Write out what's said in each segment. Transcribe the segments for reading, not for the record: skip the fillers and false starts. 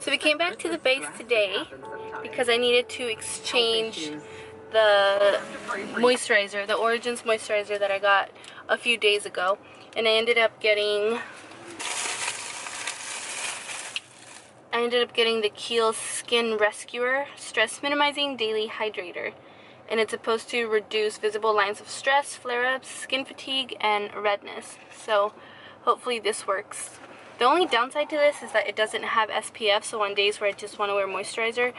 So we came back to the base today because I needed to exchange the moisturizer, the Origins moisturizer that I got a few days ago. And I ended up getting the Kiehl's Skin Rescuer Stress Minimizing Daily Hydrator. And it's supposed to reduce visible lines of stress, flare-ups, skin fatigue, and redness. So hopefully this works. The only downside to this is that it doesn't have SPF, so on days where I just want to wear moisturizer,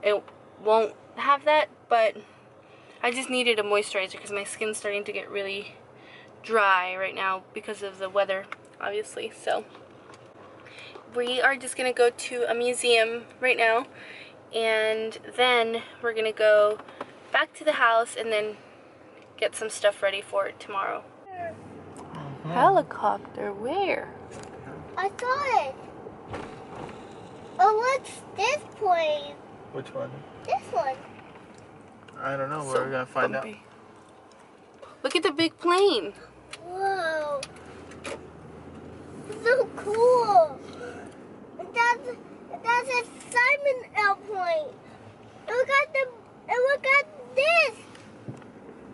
it won't have that, but I just needed a moisturizer because my skin's starting to get really dry right now because of the weather, obviously. So we are just going to go to a museum right now, and then we're going to go back to the house and then get some stuff ready for tomorrow. Helicopter, where? I saw it. Oh, what's this plane? Which one? This one. I don't know. We're gonna find out. Look at the big plane. Whoa. So cool. That's a Simon airplane. Look at this.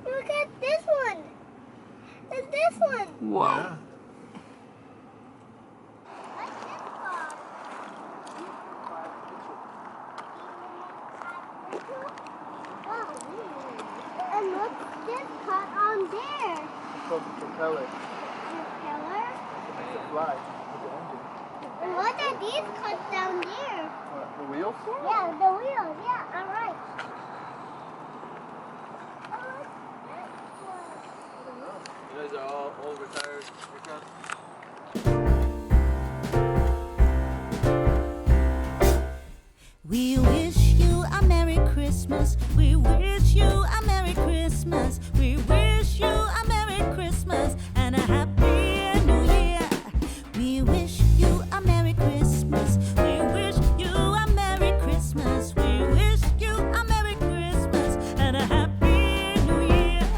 Look at this one. And this one. Whoa. Yeah. And what's this cut on there? It's called the propeller. Propeller? It's a fly with the engine. And what are these cuts down there? The wheels? Yeah, the wheels. Yeah, all right. You guys are all retired. We wish you a Merry Christmas. We wish you a Merry Christmas. We wish you a Merry Christmas and a Happy New Year. We wish you a Merry Christmas. We wish you a Merry Christmas. We wish you a Merry Christmas and a Happy New Year.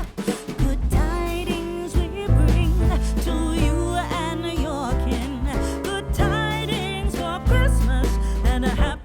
Good tidings we bring to you and your kin. Good tidings for Christmas and a Happy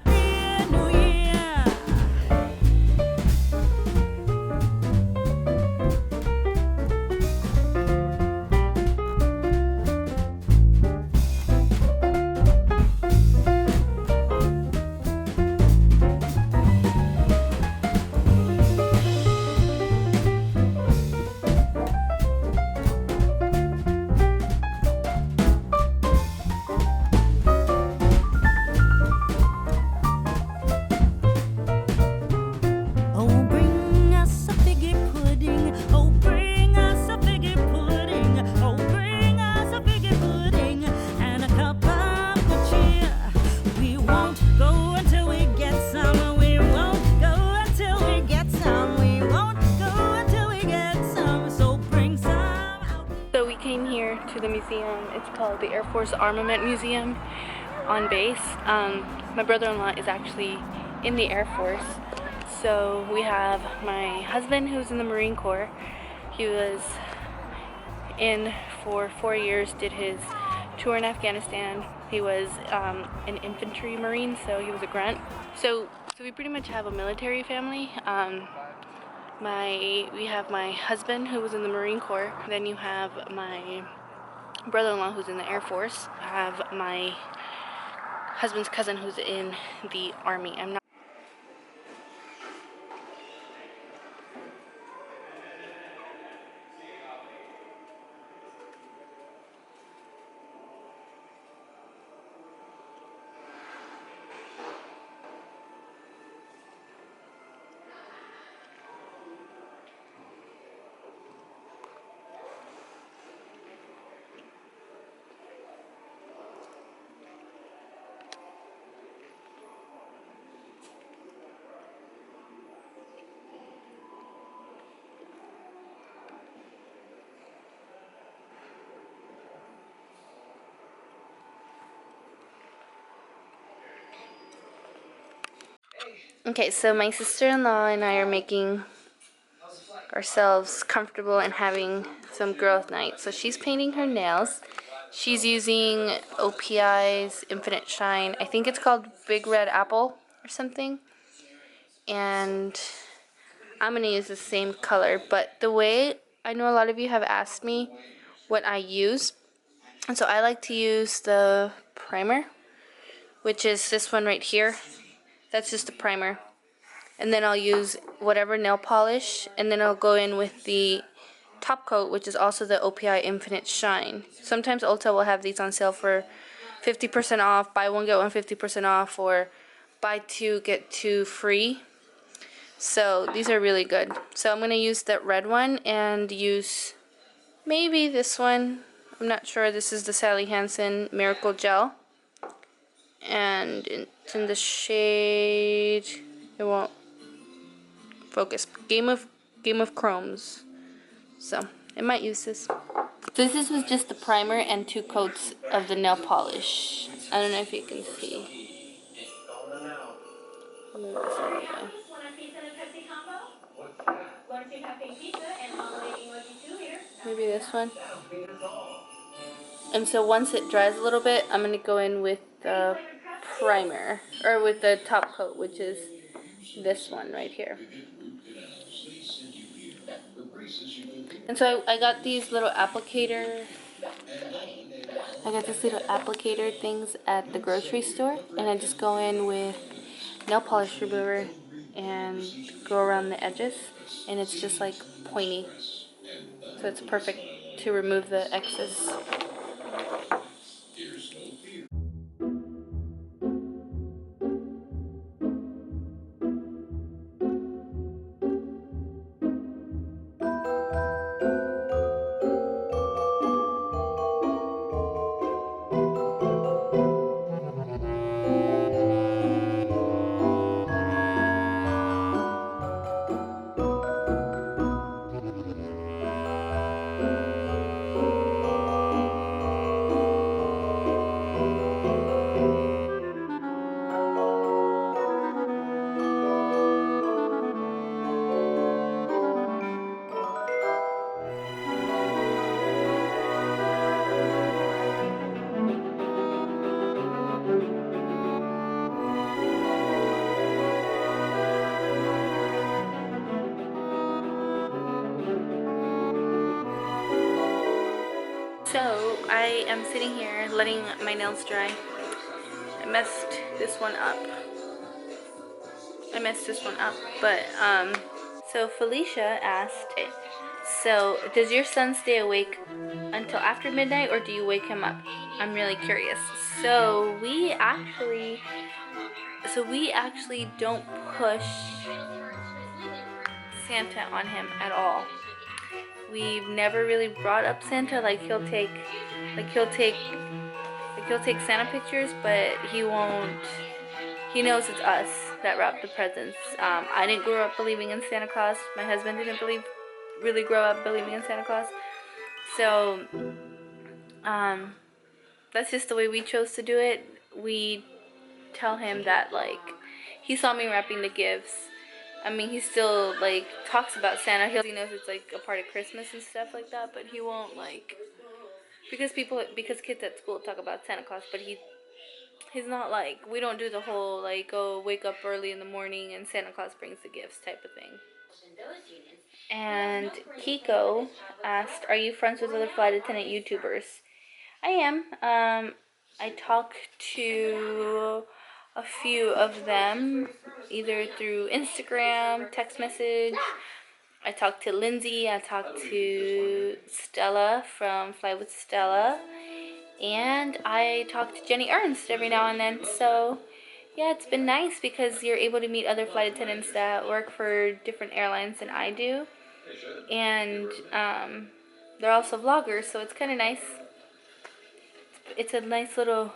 to the museum. It's called the Air Force Armament Museum on base. My brother-in-law is actually in the Air Force. So we have my husband who's in the Marine Corps. He was in for 4 years, did his tour in Afghanistan. He was an infantry Marine, so he was a grunt. So we pretty much have a military family. We have my husband who was in the Marine Corps. Then you have my brother-in-law who's in the Air Force. I have my husband's cousin who's in the Army. I'm not Okay, so my sister-in-law and I are making ourselves comfortable and having some girls' night. So she's painting her nails, She's using OPI's Infinite Shine. I think it's called Big Red Apple or something. And I'm going to use the same color. But the way, I know a lot of you have asked me what I use. And so I like to use the primer, which is this one right here. That's just a primer. And then I'll use whatever nail polish. And then I'll go in with the top coat, which is also the OPI Infinite Shine. Sometimes Ulta will have these on sale for 50% off, buy one get one 50% off, or buy two get two free. So these are really good. So I'm going to use that red one and use maybe this one. I'm not sure. This is the Sally Hansen Miracle Gel. And it's in the shade, it won't focus, Game of Chromes. So I might use this. So this was just the primer and 2 coats of the nail polish. I don't know if you can see. Maybe this one. And so once it dries a little bit, I'm going to go in with the primer, or with the top coat, which is this one right here. And so I got these little applicator things at the grocery store, and I just go in with nail polish remover and go around the edges, and it's just like pointy, so it's perfect to remove the excess. So I am sitting here letting my nails dry. I messed this one up, but so Felicia asked, so does your son stay awake until after midnight, or do you wake him up? I'm really curious. So we actually don't push Santa on him at all. We've never really brought up Santa. He'll take Santa pictures, but he won't. He knows it's us that wrap the presents. I didn't grow up believing in Santa Claus. My husband didn't really grow up believing in Santa Claus. So that's just the way we chose to do it. We tell him that he saw me wrapping the gifts. I mean, he still talks about Santa. He knows it's a part of Christmas and stuff like that, but he won't because kids at school talk about Santa Claus, but he's not we don't do the whole oh, wake up early in the morning and Santa Claus brings the gifts type of thing. And Kiko asked, are you friends with other flight attendant YouTubers? I am. I talk to a few of them, either through Instagram, text message. I talked to Lindsay, I talked to Stella from Fly with Stella, and I talk to Jenny Ernst every now and then. So yeah, it's been nice because you're able to meet other flight attendants that work for different airlines than I do, and they're also vloggers, so it's kind of nice. It's a nice little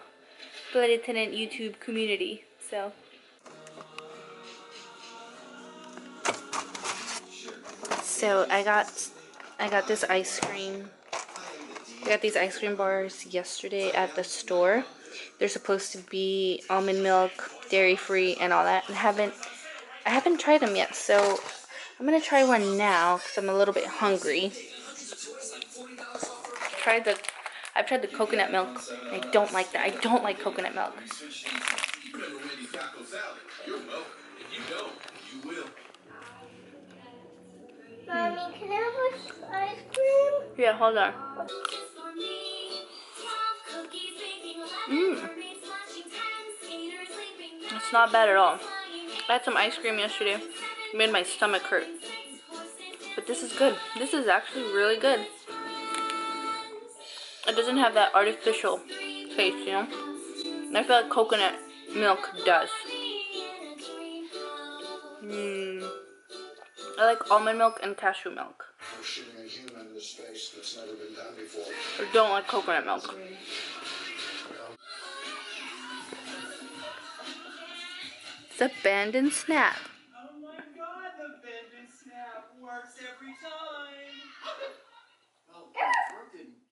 flight attendant YouTube community. So I got this ice cream. I got these ice cream bars yesterday at the store. They're supposed to be almond milk, dairy free, and all that. And I haven't tried them yet, so I'm gonna try one now because I'm a little bit hungry. I've tried the coconut milk. I don't like that. I don't like coconut milk. Mommy, can I have ice cream? Yeah, hold on. It's not bad at all. I had some ice cream yesterday. It made my stomach hurt. But this is good. This is actually really good. It doesn't have that artificial taste, you know? And I feel like coconut milk does. I like almond milk and cashew milk. I don't like coconut milk. It's abandoned snap.